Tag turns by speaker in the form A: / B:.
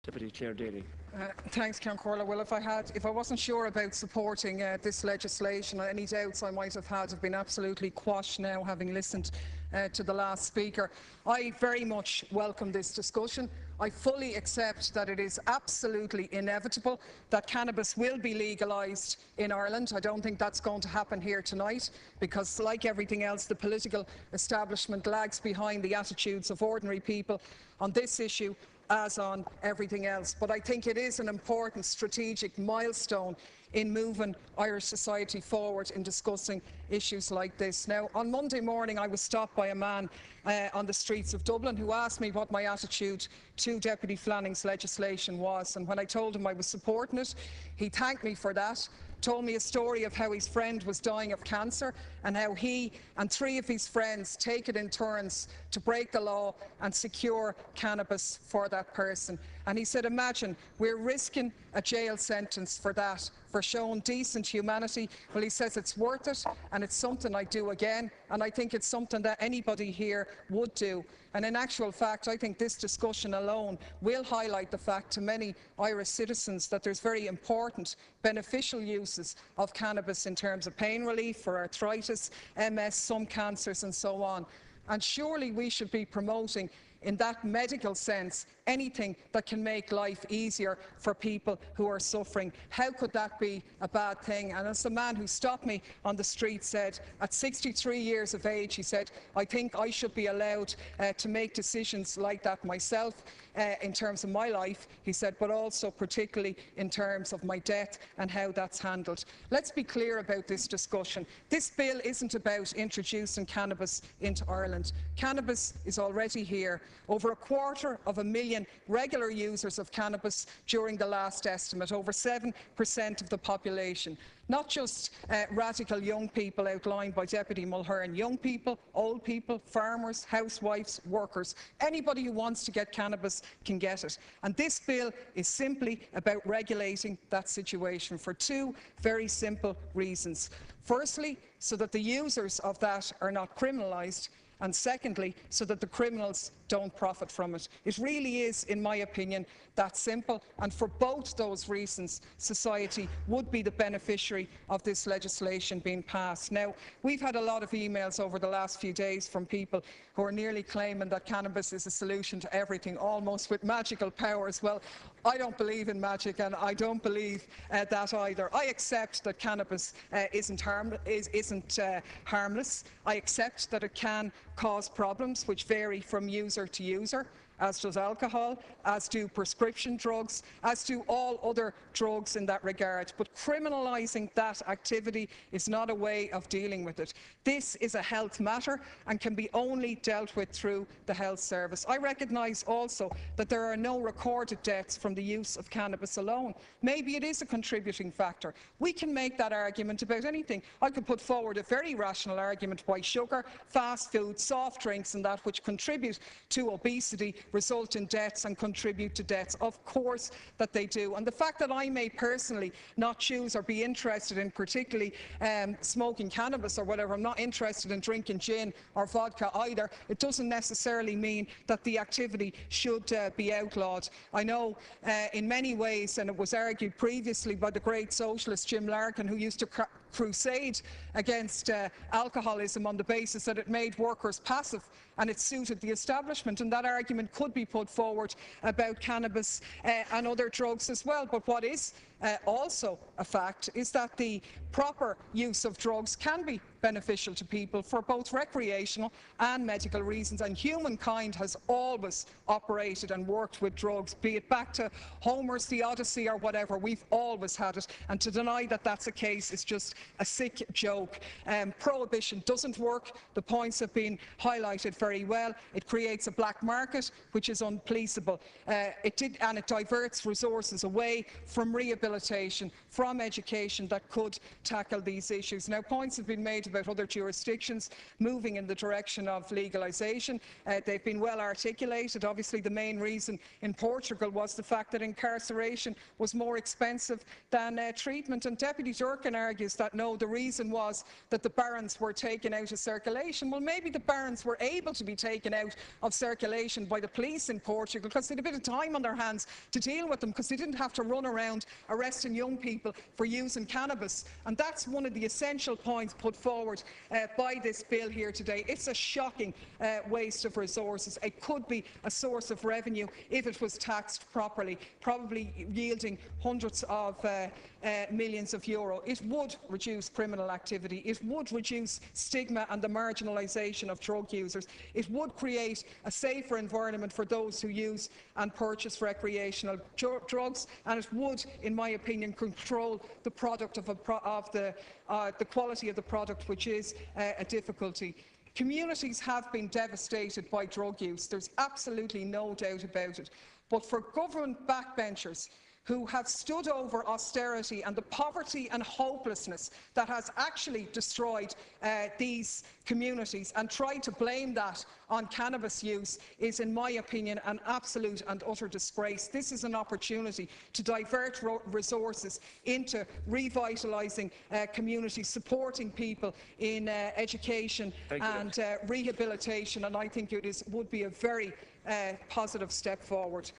A: Deputy Clare Daly.
B: Thanks, Ceann Comhairle. Well, if I wasn't sure about supporting this legislation, any doubts I might have had have been absolutely quashed now, having listened to the last speaker. I very much welcome this discussion. I fully accept that it is absolutely inevitable that cannabis will be legalised in Ireland. I don't think that's going to happen here tonight because, like everything else, the political establishment lags behind the attitudes of ordinary people on this issue as on everything else. But I think it is an important strategic milestone in moving Irish society forward in discussing issues like this. Now, on Monday morning, I was stopped by a man on the streets of Dublin who asked me what my attitude to Deputy Flanning's legislation was, and when I told him I was supporting it, he thanked me for that, told me a story of how his friend was dying of cancer and how he and 3 of his friends take it in turns to break the law and secure cannabis for that person. And he said, imagine, we're risking a jail sentence for that, for showing decent humanity. Well, he says it's worth it, and it's something I do again, and I think it's something that anybody here would do. And in actual fact, I think this discussion alone will highlight the fact to many Irish citizens that there's very important beneficial uses of cannabis in terms of pain relief, for arthritis, MS, some cancers and so on. And surely we should be promoting, in that medical sense, anything that can make life easier for people who are suffering. How could that be a bad thing? And as the man who stopped me on the street said, at 63 years of age, he said, I think I should be allowed to make decisions like that myself in terms of my life, he said, but also particularly in terms of my death and how that's handled. Let's be clear about this discussion. This bill isn't about introducing cannabis into Ireland. Cannabis is already here. Over 250,000 regular users of cannabis during the last estimate, over 7% of the population. Not just radical young people outlined by Deputy Mulhern, young people, old people, farmers, housewives, workers. Anybody who wants to get cannabis can get it. And this bill is simply about regulating that situation for 2 very simple reasons. Firstly, so that the users of that are not criminalised, and secondly, so that the criminals don't profit from it. It really is, in my opinion, that simple, and for both those reasons, society would be the beneficiary of this legislation being passed. Now, we've had a lot of emails over the last few days from people who are nearly claiming that cannabis is a solution to everything, almost with magical powers. Well, I don't believe in magic, and I don't believe that either. I accept that cannabis isn't harmless. I accept that it can cause problems which vary from user to user, as does alcohol, as do prescription drugs, as do all other drugs in that regard. But criminalising that activity is not a way of dealing with it. This is a health matter and can be only dealt with through the health service. I recognise also that there are no recorded deaths from the use of cannabis alone. Maybe it is a contributing factor. We can make that argument about anything. I could put forward a very rational argument why sugar, fast food, soft drinks and that which contribute to obesity result in deaths and contribute to deaths. Of course that they do. And the fact that I may personally not choose or be interested in particularly smoking cannabis or whatever, I'm not interested in drinking gin or vodka either, it doesn't necessarily mean that the activity should be outlawed. I know in many ways, and it was argued previously by the great socialist Jim Larkin, who used to crusade against alcoholism on the basis that it made workers passive and it suited the establishment, and that argument could be put forward about cannabis and other drugs as well. But what is also a fact is that the proper use of drugs can be beneficial to people for both recreational and medical reasons, and humankind has always operated and worked with drugs, be it back to Homer's The Odyssey or whatever. We've always had it, and to deny that that's a case is just a sick joke. Prohibition doesn't work. The points have been highlighted very well. It creates a black market which is unpoliceable. And it diverts resources away from rehabilitation, from education that could tackle these issues. Now, points have been made about other jurisdictions moving in the direction of legalisation. They've been well articulated. Obviously, the main reason in Portugal was the fact that incarceration was more expensive than treatment. And Deputy Durkan argues that no, the reason was that the barons were taken out of circulation. Well, maybe the barons were able to be taken out of circulation by the police in Portugal because they had a bit of time on their hands to deal with them, because they didn't have to run around arresting young people for using cannabis. And that's one of the essential points put forward by this bill here today. It's a shocking waste of resources. It could be a source of revenue if it was taxed properly, probably yielding hundreds of millions of euro. It would reduce criminal activity. It would reduce stigma and the marginalisation of drug users. It would create a safer environment for those who use and purchase recreational drugs, and it would, in my opinion, control the product of the quality of the product, which is a difficulty. Communities have been devastated by drug use. There's absolutely no doubt about it. But for government backbenchers who have stood over austerity and the poverty and hopelessness that has actually destroyed these communities and tried to blame that on cannabis use is, in my opinion, an absolute and utter disgrace. This is an opportunity to divert resources into revitalising communities, supporting people in education and rehabilitation, and I think it would be a very positive step forward.